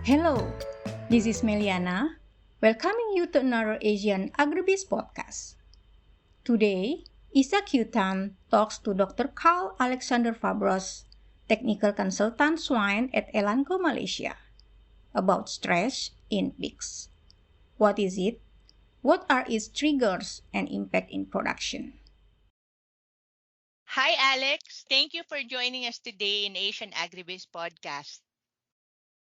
Hello, this is Meliana, welcoming you to another Asian Agribiz podcast. Today, Isa Q-Tan talks to Dr. Karl Alexander Fabros, Technical Consultant-Swine at Elanco Malaysia, about stress in pigs. What is it? What are its triggers and impact in production? Hi, Alex. Thank you for joining us today in Asian Agribiz podcast.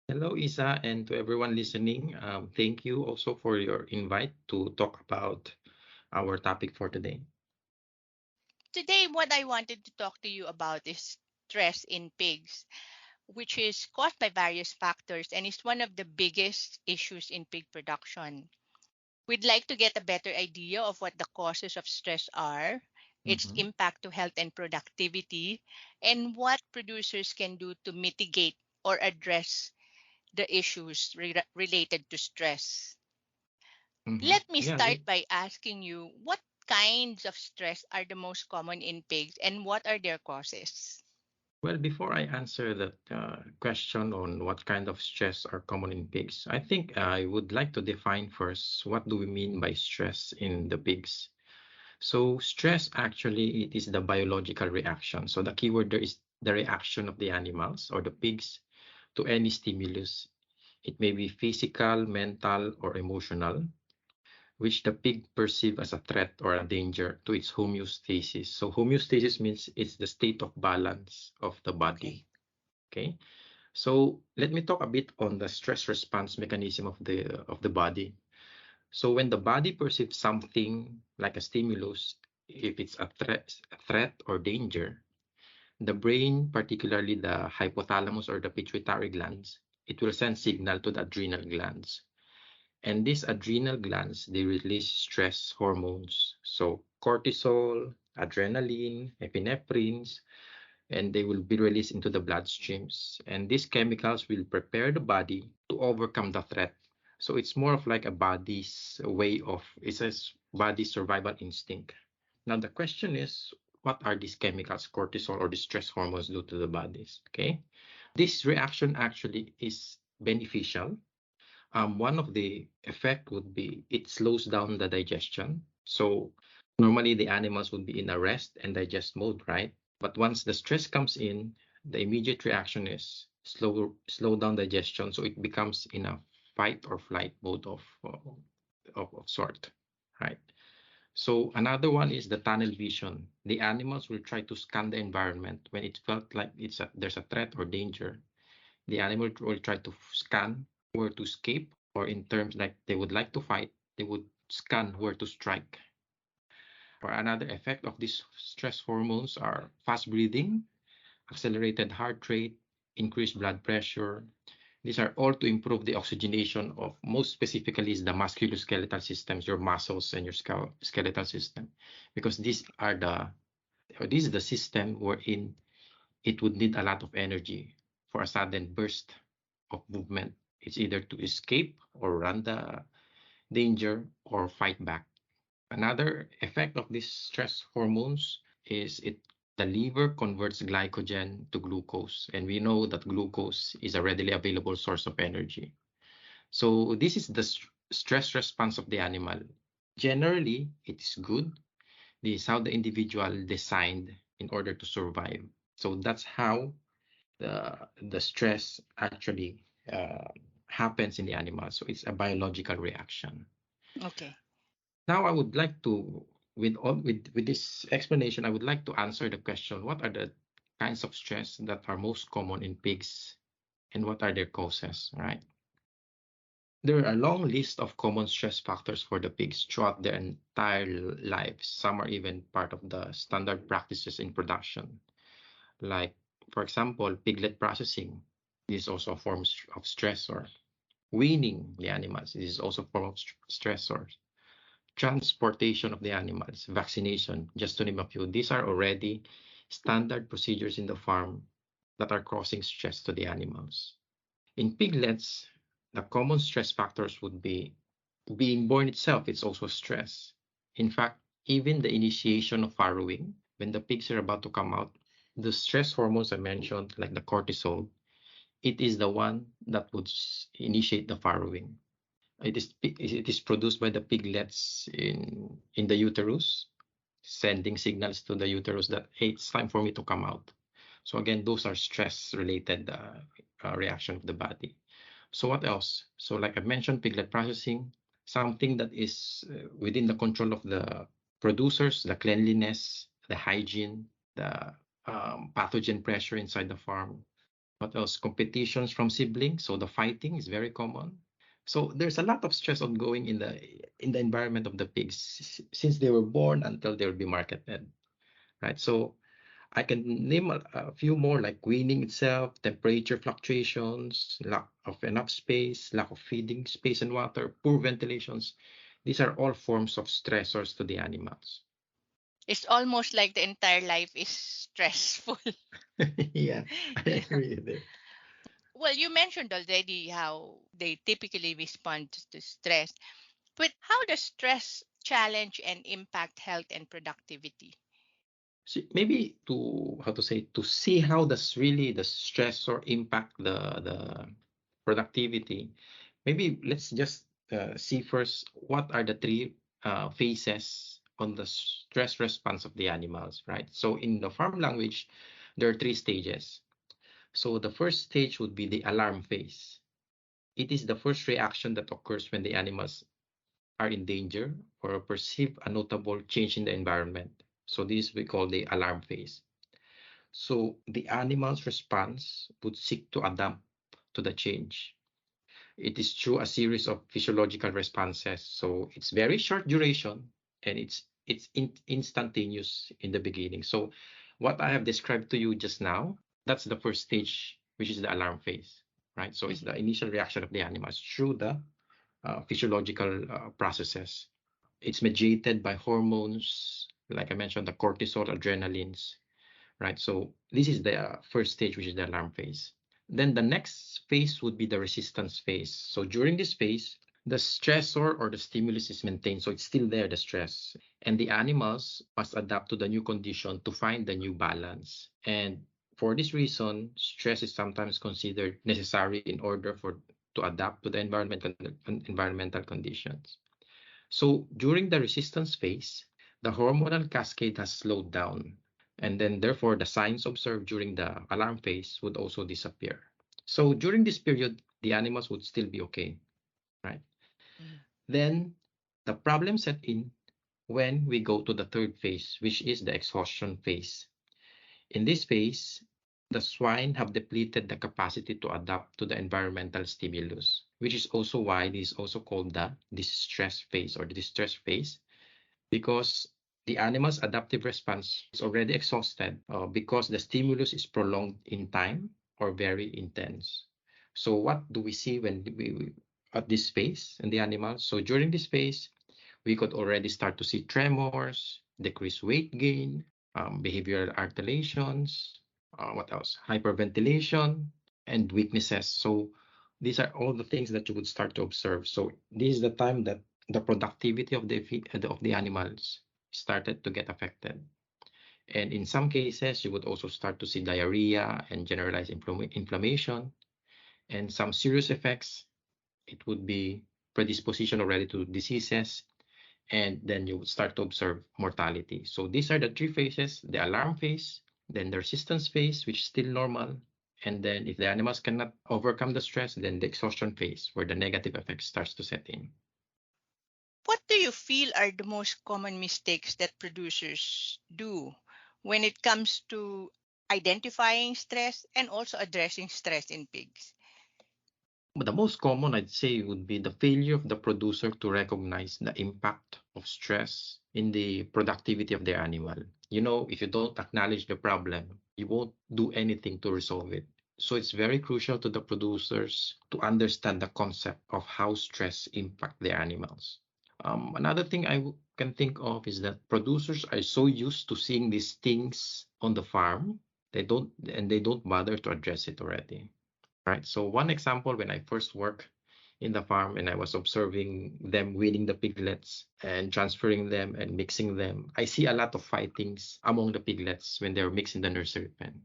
Hello, Isa, and to everyone listening. Thank you also for your invite to talk about our topic for today. Today, what I wanted to talk to you about is stress in pigs, which is caused by various factors and is one of the biggest issues in pig production. We'd like to get a better idea of what the causes of stress are, its Mhm. impact to health and productivity, and what producers can do to mitigate or address the issues related to stress. Let me Yeah, start by asking you what kinds of stress are the most common in pigs and what are their causes? well, before I answer that question on what kind of stress are common in pigs, I think I would like to define first what do we mean by stress in the pigs. So stress actually it is the biological reaction. So the keyword there is the reaction of the animals or the pigs to any stimulus. It may be physical, mental, or emotional, which the pig perceive as a threat or a danger to its homeostasis. So homeostasis means it's the state of balance of the body. Okay. Okay. So let me talk a bit on the stress response mechanism of the body. So when the body perceives something like a stimulus, if it's a threat or danger, the brain, particularly the hypothalamus or the pituitary glands, it will send signal to the adrenal glands. And these adrenal glands, they release stress hormones. So cortisol, adrenaline, epinephrines, and they will be released into the bloodstreams. And these chemicals will prepare the body to overcome the threat. So it's more of like a body's way of, it's a body survival instinct. Now the question is, what are these chemicals, cortisol or the stress hormones do to the bodies? Okay. This reaction actually is beneficial. One of the effect would be it slows down the digestion. So normally the animals would be in a rest and digest mode, right? But once the stress comes in, the immediate reaction is slow down digestion. So it becomes in a fight or flight mode of sort, right? So another one is the tunnel vision. The animals will try to scan the environment when it felt like there's a threat or danger. The animal will try to scan where to escape, or in terms like they would like to fight, they would scan where to strike. Or another effect of these stress hormones are fast breathing, accelerated heart rate, increased blood pressure. These are all to improve the oxygenation of, most specifically, is the musculoskeletal systems, your muscles and your skeletal system, because this is the system wherein it would need a lot of energy for a sudden burst of movement. It's either to escape or run the danger or fight back. Another effect of these stress hormones is the liver converts glycogen to glucose, and we know that glucose is a readily available source of energy. So this is the stress response of the animal. Generally, it is good. This is how the individual designed in order to survive. So that's how the stress actually happens in the animal. So it's a biological reaction. Okay. Now I would like to, with this explanation, I would like to answer the question: what are the kinds of stress that are most common in pigs, and what are their causes? Right. There are a long list of common stress factors for the pigs throughout their entire lives. Some are even part of the standard practices in production. Like, for example, piglet processing. This is also a form of stressor. Weaning the animals. This is also a form of stressor. Transportation of the animals, vaccination, just to name a few. These are already standard procedures in the farm that are causing stress to the animals. In piglets, the common stress factors would be being born itself. It's also stress. In fact, even the initiation of farrowing, when the pigs are about to come out, the stress hormones I mentioned, like the cortisol, it is the one that would initiate the farrowing. It is produced by the piglets in the uterus, sending signals to the uterus that, hey, it's time for me to come out. So again, those are stress-related reaction of the body. So what else? So like I mentioned, piglet processing, something that is within the control of the producers, the cleanliness, the hygiene, the pathogen pressure inside the farm. What else? Competitions from siblings. So the fighting is very common. So there's a lot of stress ongoing in the environment of the pigs since they were born until they'll be marketed, right? So I can name a few more like weaning itself, temperature fluctuations, lack of enough space, lack of feeding space and water, poor ventilations. These are all forms of stressors to the animals. It's almost like the entire life is stressful. Yeah, I Yeah. agree with it. Well, you mentioned already how they typically respond to stress, but how does stress challenge and impact health and productivity? See, maybe to how to say to see how does really the stressor impact the productivity. Maybe let's just see first what are the three phases on the stress response of the animals, right? So in the farm language, there are three stages. So the first stage would be the alarm phase. It is the first reaction that occurs when the animals are in danger or perceive a notable change in the environment. So this we call the alarm phase. So the animal's response would seek to adapt to the change. It is through a series of physiological responses. So it's very short duration and it's instantaneous in the beginning. So what I have described to you just now, that's the first stage, which is the alarm phase, right? So it's Mhm. the initial reaction of the animals through the physiological processes. It's mediated by hormones, like I mentioned, the cortisol, adrenalines, right? So this is the first stage, which is the alarm phase. Then the next phase would be the resistance phase. So during this phase, the stressor or the stimulus is maintained. So it's still there, the stress. And the animals must adapt to the new condition to find the new balance. And for this reason, stress is sometimes considered necessary in order to adapt to the environmental conditions. So during the resistance phase, the hormonal cascade has slowed down, and then therefore the signs observed during the alarm phase would also disappear. So during this period, the animals would still be okay, right? Mhm. Then the problem set in when we go to the third phase, which is the exhaustion phase. In this phase, the swine have depleted the capacity to adapt to the environmental stimulus, which is also why it is also called the distress phase or the distress phase, because the animal's adaptive response is already exhausted because the stimulus is prolonged in time or very intense. So what do we see when we at this phase in the animal? So during this phase, we could already start to see tremors, decreased weight gain, behavioral alterations, what else? Hyperventilation and weaknesses. So these are all the things that you would start to observe. So this is the time that the productivity of the animals started to get affected. And in some cases, you would also start to see diarrhea and generalized inflammation. And some serious effects, it would be predisposition already to diseases, and then you would start to observe mortality. So these are the three phases: the alarm phase, then the resistance phase, which is still normal, and then if the animals cannot overcome the stress, then the exhaustion phase, where the negative effect starts to set in. What do you feel are the most common mistakes that producers do when it comes to identifying stress and also addressing stress in pigs? But the most common, I'd say, would be the failure of the producer to recognize the impact of stress in the productivity of their animal. You know, if you don't acknowledge the problem, you won't do anything to resolve it. So it's very crucial to the producers to understand the concept of how stress impact their animals. Another thing can think of is that producers are so used to seeing these things on the farm, they don't bother to address it already. Right. So one example, when I first worked in the farm and I was observing them weaning the piglets and transferring them and mixing them, I see a lot of fightings among the piglets when they're mixed in the nursery pen.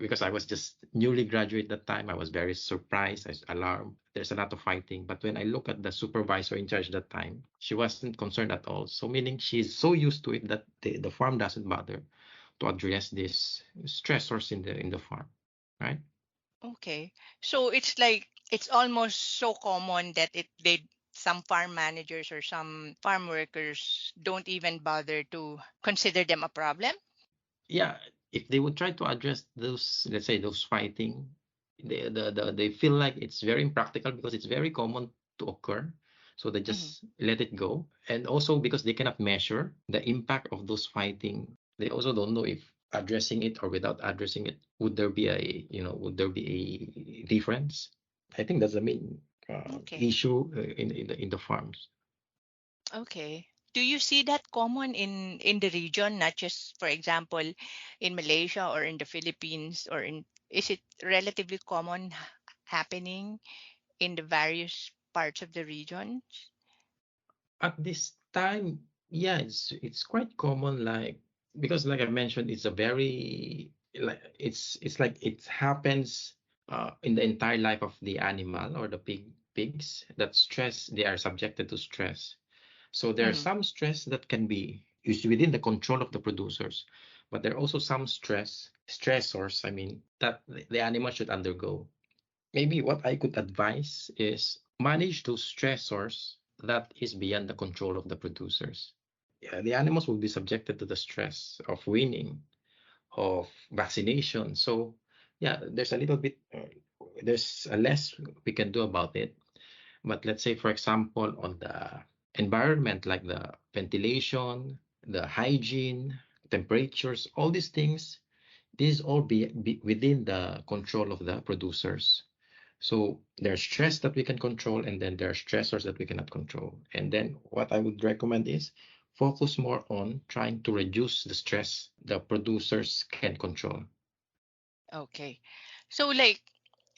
because I was just newly graduate that time. I was very surprised. I was alarmed. There's a lot of fighting. But when I look at the supervisor in charge that time, she wasn't concerned at all. So meaning she's so used to it that the farm doesn't bother to address these stressors in the farm, right? Okay. So it's like it's almost so common that it they some farm managers or some farm workers don't even bother to consider them a problem. Yeah, if they would try to address those, let's say those fighting, they feel like it's very impractical because it's very common to occur. So they Hmm. just let it go. And also because they cannot measure the impact of those fighting, they also don't know if addressing it or without addressing it, would there be would there be a difference? I think that's the main Okay. issue in the farms. Okay. Do you see that common in the region, not just for example in Malaysia or in the Philippines or in is it relatively common happening in the various parts of the region? At this time, yeah, it's quite common, like because like I mentioned, it's a very like it's like it happens in the entire life of the animal or the pigs that stress they are subjected to stress. So there are Hmm. some stress that can be is within the control of the producers, but there are also some stressors, I mean, that the animal should undergo. Maybe what I could advise is manage those stressors that is beyond the control of the producers. Yeah, the animals will be subjected to the stress of weaning, of vaccination. So, yeah, there's a little bit, there's a less we can do about it. But let's say, for example, on the environment, like the ventilation, the hygiene, temperatures, all these things, this all be within the control of the producers. So there's stress that we can control, and then there are stressors that we cannot control. And then what I would recommend is focus more on trying to reduce the stress the producers can control. Okay. So, like,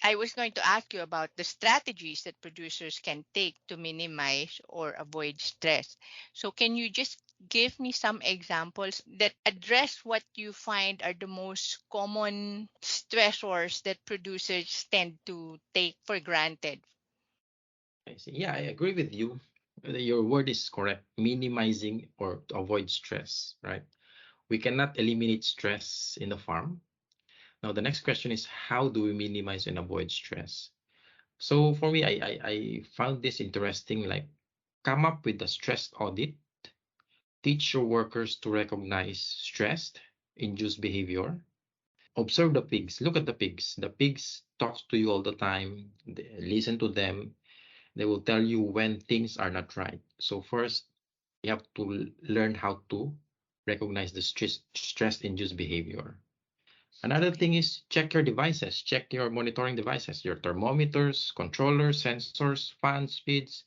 I was going to ask you about the strategies that producers can take to minimize or avoid stress. So, can you just give me some examples that address what you find are the most common stressors that producers tend to take for granted? I see. Yeah, I agree with you. Your word is correct. Minimizing or to avoid stress, right? We cannot eliminate stress in the farm. Now, the next question is how do we minimize and avoid stress? So for me, I found this interesting. Like, come up with a stress audit. Teach your workers to recognize stress, induced behavior. Observe the pigs. Look at the pigs. The pigs talk to you all the time. Listen to them. They will tell you when things are not right. So first, you have to learn how to recognize the stress-induced behavior. Another Okay. thing is check your devices. Check your monitoring devices, your thermometers, controllers, sensors, fans, speeds,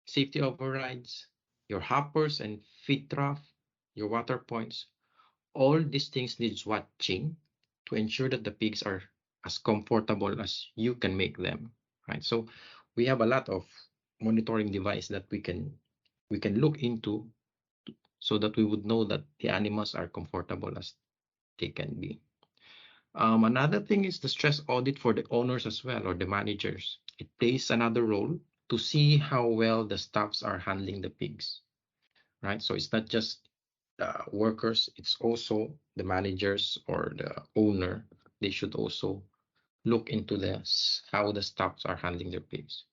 safety overrides, your hoppers and feed trough, your water points. All these things needs watching to ensure that the pigs are as comfortable as you can make them, right? So we have a lot of monitoring device that we can look into so that we would know that the animals are comfortable as they can be. Another thing is the stress audit for the owners as well or the managers. It plays another role to see how well the staffs are handling the pigs, right? So it's not just workers, it's also the managers or the owner. They should also look into this, how the staffs are handling their pigs.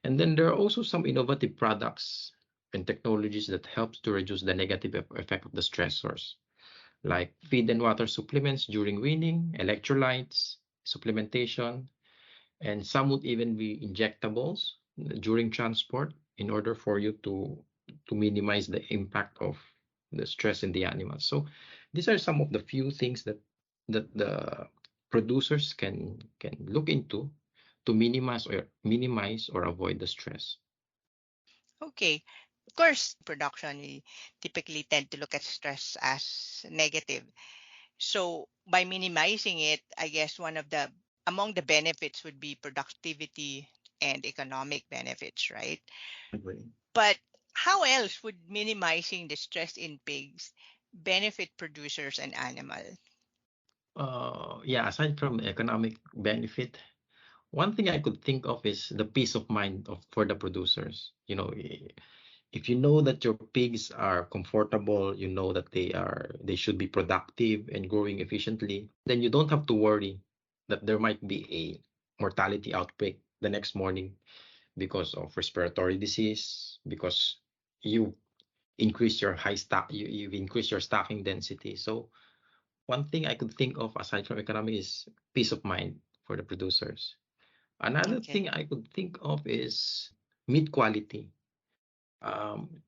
And then there are also some innovative products and technologies that helps to reduce the negative effect of the stressors, like feed and water supplements during weaning, electrolytes, supplementation, and some would even be injectables during transport in order for you to minimize the impact of the stress in the animals. So these are some of the few things that the producers can look into to minimize or avoid the stress. Okay. Of course, production, we typically tend to look at stress as negative. So by minimizing it, I guess one of the among the benefits would be productivity and economic benefits, right? Agree. But how else would minimizing the stress in pigs benefit producers and animals? Yeah, aside from economic benefit, one thing I could think of is the peace of mind for the producers. If you know that your pigs are comfortable, you know that they should be productive and growing efficiently, then you don't have to worry that there might be a mortality outbreak the next morning because of respiratory disease, because you increase your you've increased your stocking density. So one thing I could think of aside from economy is peace of mind for the producers. Another Okay. thing I could think of is meat quality.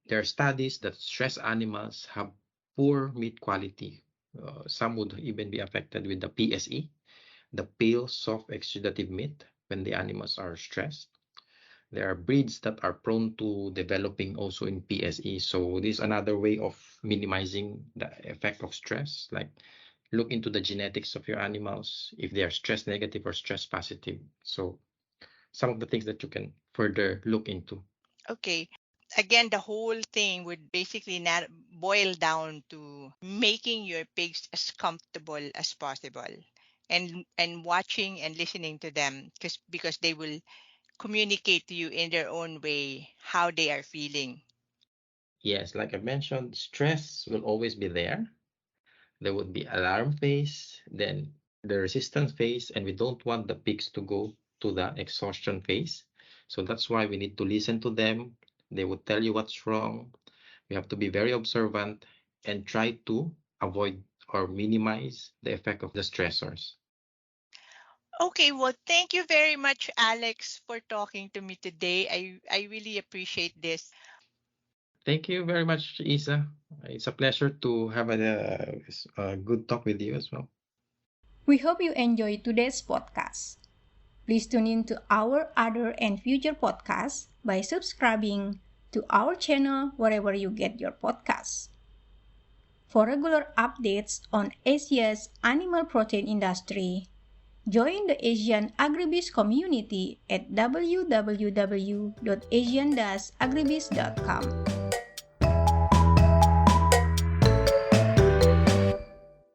There are studies that stressed animals have poor meat quality. Some would even be affected with the PSE, the pale, soft, exudative meat, when the animals are stressed. There are breeds that are prone to developing also in PSE. So this is another way of minimizing the effect of stress. Like look into the genetics of your animals, if they are stress negative or stress positive. So some of the things that you can further look into. Okay. Again, the whole thing would basically not boil down to making your pigs as comfortable as possible, and watching and listening to them, because they will communicate to you in their own way how they are feeling. Yes, like I mentioned, stress will always be there. There would be alarm phase, then the resistance phase, and we don't want the pigs to go to the exhaustion phase. So that's why we need to listen to them. They would tell you what's wrong. We have to be very observant and try to avoid or minimize the effect of the stressors. Okay, well, thank you very much, Alex, for talking to me today. I really appreciate this. Thank you very much, Isa. It's a pleasure to have a good talk with you as well. We hope you enjoyed today's podcast. Please tune in to our other and future podcasts by subscribing to our channel wherever you get your podcasts. For regular updates on Asia's animal protein industry, join the Asian Agribiz community at www.asian-agribiz.com.